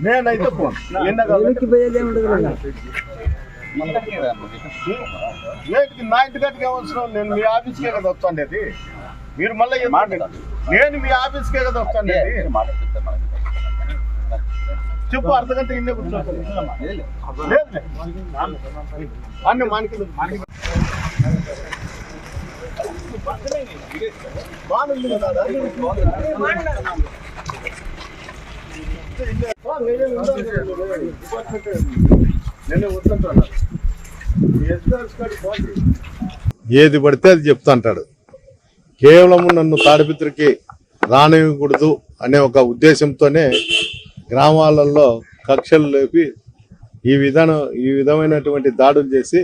నేనైతే ఫోన్ నా ఇంటికి అవసరం. నేను మీ ఆఫీస్కే కదా వస్తాండేది. మీరు మళ్ళీ నేను మీ ఆఫీస్కే కదా వస్తాండేది. చెప్పు, అర్ధగంట ఇన్నే కూర్చోండి. అన్ని మానికలు బాగుంది కదా. ఏది పడితే అది చెప్తా అంటాడు. కేవలం నన్ను తాడిపత్రికి రానివ్వకూడదు అనే ఒక ఉద్దేశంతోనే గ్రామాలలో కక్షలు లేపి ఈ విధమైనటువంటి దాడులు చేసి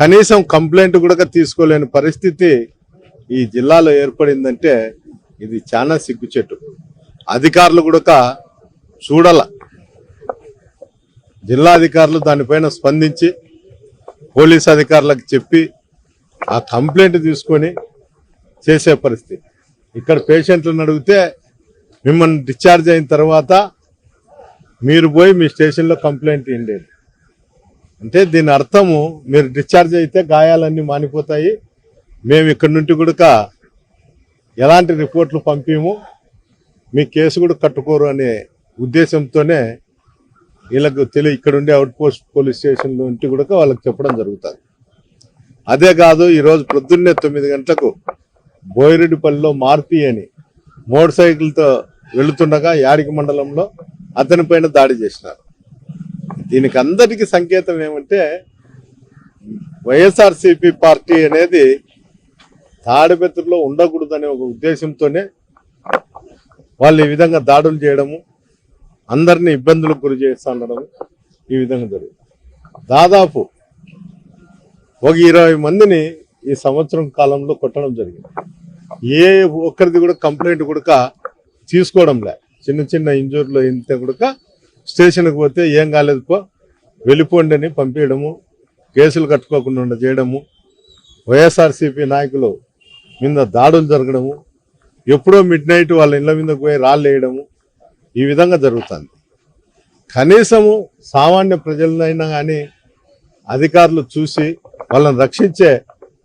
కనీసం కంప్లైంట్ కూడా తీసుకోలేని పరిస్థితి ఈ జిల్లాలో ఏర్పడిందంటే ఇది చాలా సిగ్గుచెట్టు. అధికారులు కూడా చూడాల. జిల్లా అధికారులు దానిపైన స్పందించి పోలీస్ అధికారులకు చెప్పి ఆ కంప్లైంట్ తీసుకొని చేసే పరిస్థితి. ఇక్కడ పేషెంట్లను అడిగితే మిమ్మల్ని డిశ్చార్జ్ అయిన తర్వాత మీరు పోయి మీ స్టేషన్లో కంప్లైంట్ ఇవ్వండి అంటే దీని అర్థము మీరు డిశ్చార్జ్ అయితే గాయాలన్నీ మానిపోతాయి, మేము ఇక్కడ నుండి కూడా ఎలాంటి రిపోర్ట్లు పంపిము, మీ కేసు కూడా కట్టుకోరు అనే ఉద్దేశంతోనే వీళ్ళకు ఇక్కడ ఉండే అవుట్ పోస్ట్ పోలీస్ స్టేషన్ నుండి కూడా వాళ్ళకి చెప్పడం జరుగుతుంది. అదే కాదు, ఈరోజు ప్రొద్దున్నే 9 గంటలకు బోయిరెడ్డిపల్లిలో మారుతి అని మోటార్ సైకిల్తో వెళుతుండగా యాడికి మండలంలో అతని పైన దాడి చేసినారు. దీనికి అందరికీ సంకేతం ఏమంటే వైఎస్ఆర్సీపీ పార్టీ అనేది తాడిపత్రిలో ఉండకూడదనే ఒక ఉద్దేశంతోనే వాళ్ళు ఈ విధంగా దాడులు చేయడము, అందరినీ ఇబ్బందులకు గురి చేస్తుండడం ఈ విధంగా జరుగుతుంది. దాదాపు ఒక 20 మందిని ఈ సంవత్సరం కాలంలో కొట్టడం జరిగింది. ఏ ఒక్కరిది కూడా కంప్లైంట్ కూడా తీసుకోవడం లే. చిన్న చిన్న ఇంజూర్లు ఇంత కూడా స్టేషన్కి పోతే ఏం కాలేదు పో వెళ్ళిపోండి అని పంపించడము, కేసులు కట్టుకోకుండా చేయడము, వైఎస్ఆర్సీపీ నాయకులు మీద దాడులు జరగడము, ఎప్పుడో మిడ్-నైట్ వాళ్ళ ఇళ్ల మీదకు పోయి రాళ్ళు వేయడము ఈ విధంగా జరుగుతుంది. కనీసము సామాన్య ప్రజలనైనా కానీ అధికారులు చూసి వాళ్ళని రక్షించే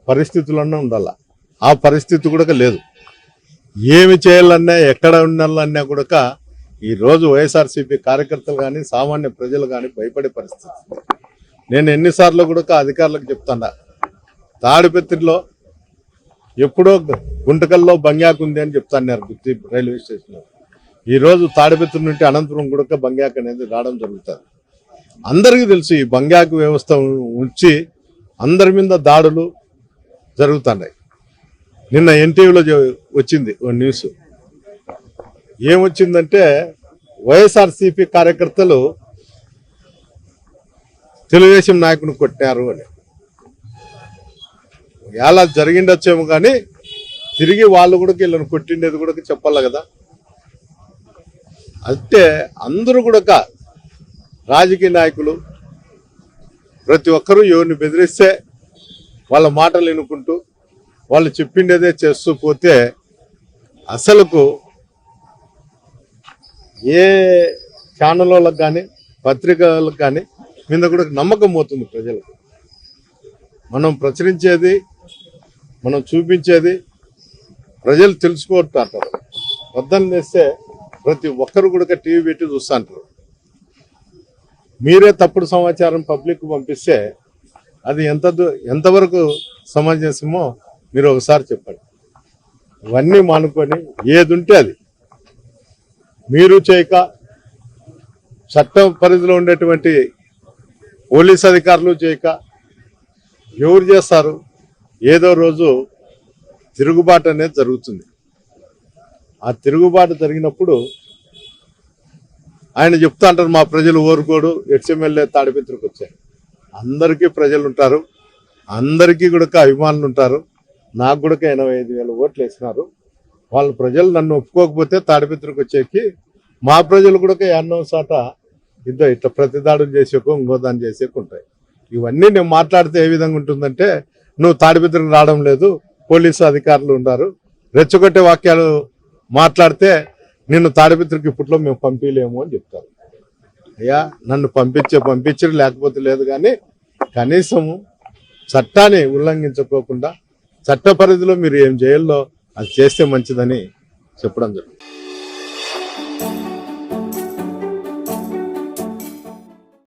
పరిస్థితులన్నా ఉండాల. ఆ పరిస్థితి కూడా లేదు. ఏమి చేయాలన్నా ఎక్కడ ఉండాలన్నా కూడా ఈరోజు వైఎస్ఆర్సీపీ కార్యకర్తలు కానీ సామాన్య ప్రజలు కానీ భయపడే పరిస్థితి. నేను ఎన్నిసార్లు కూడా అధికారులకు చెప్తాను, తాడిపత్రిలో ఎప్పుడో గుంటకల్లో బంగ్యాకు ఉంది అని చెప్తాన్నారు గుత్తి రైల్వే స్టేషన్లో. ఈరోజు తాడిపత్రి నుండి అనంతపురం కూడా బంగ్యాక్ అనేది రావడం జరుగుతుంది. అందరికీ తెలుసు ఈ బంగ్యాకు వ్యవస్థ ఉంచి అందరి మీద దాడులు జరుగుతున్నాయి. నిన్న ఎన్టీవీలో వచ్చింది ఓ న్యూస్. ఏమొచ్చిందంటే వైఎస్ఆర్సీపీ కార్యకర్తలు తెలుగుదేశం నాయకుని కొట్టినారు అని. ఎలా జరిగిండొచ్చేమో కానీ తిరిగి వాళ్ళు కూడా వీళ్ళని కొట్టిండేది కూడా చెప్పాలి కదా. అంటే అందరూ కూడా రాజకీయ నాయకులు ప్రతి ఒక్కరూ ఎవరిని బెదిరిస్తే వాళ్ళ మాటలు వినుకుంటూ వాళ్ళు చెప్పిండేదే చేస్తూ పోతే అసలుకు ఏ ఛానల్ వాళ్ళకి కానీ పత్రికలకు కానీ మీద కూడా నమ్మకం పోతుంది ప్రజలకు. మనం ప్రచురించేది, మనం చూపించేది ప్రజలు తెలుసుకుంటారు. వద్దని తెస్తే ప్రతి ఒక్కరు కూడా టీవీ పెట్టి చూస్తుంటారు. మీరే తప్పుడు సమాచారం పబ్లిక్ పంపిస్తే అది ఎంతవరకు సమంజసమో మీరు ఒకసారి చెప్పండి. ఇవన్నీ మానుకొని ఏది ఉంటే అది మీరు చేయక చట్టం పరిధిలో ఉండేటువంటి పోలీస్ అధికారులు చేయక ఎవరు చేస్తారు? ఏదో రోజు తిరుగుబాటు అనేది జరుగుతుంది. ఆ తిరుగుబాటు జరిగినప్పుడు ఆయన చెప్తా అంటారు, మా ప్రజలు ఊరుకోడు, ఎక్స్ఎమ్మెల్యే తాడిపత్రికి వచ్చారు. అందరికీ ప్రజలు ఉంటారు, అందరికీ కూడా అభిమానులు ఉంటారు. నాకు కూడా 85,000 ఓట్లు వేసినారు. వాళ్ళ ప్రజలు నన్ను ఒప్పుకోకపోతే తాడిపత్రికి వచ్చేకి మా ప్రజలు కూడా 50 ఇట్లా ప్రతిదాడులు చేసేకు ఇంకో దాన్ని చేసేకు ఉంటాయి. ఇవన్నీ నేను మాట్లాడితే ఏ విధంగా ఉంటుందంటే, నువ్వు తాడిపత్రికి రావడం లేదు, పోలీసు అధికారులు ఉన్నారు, రెచ్చగొట్టే వాక్యాలు మాట్లాడితే నిన్ను తాడిపత్రికి ఇప్పట్లో మేము పంపించలేము అని చెప్తారు. అయ్యా నన్ను పంపించరు లేకపోతే లేదు, కానీ కనీసం చట్టాన్ని ఉల్లంఘించుకోకుండా చట్ట పరిధిలో మీరు ఏం చేయాలో అది చేస్తే మంచిదని చెప్పడం జరుగుతుంది.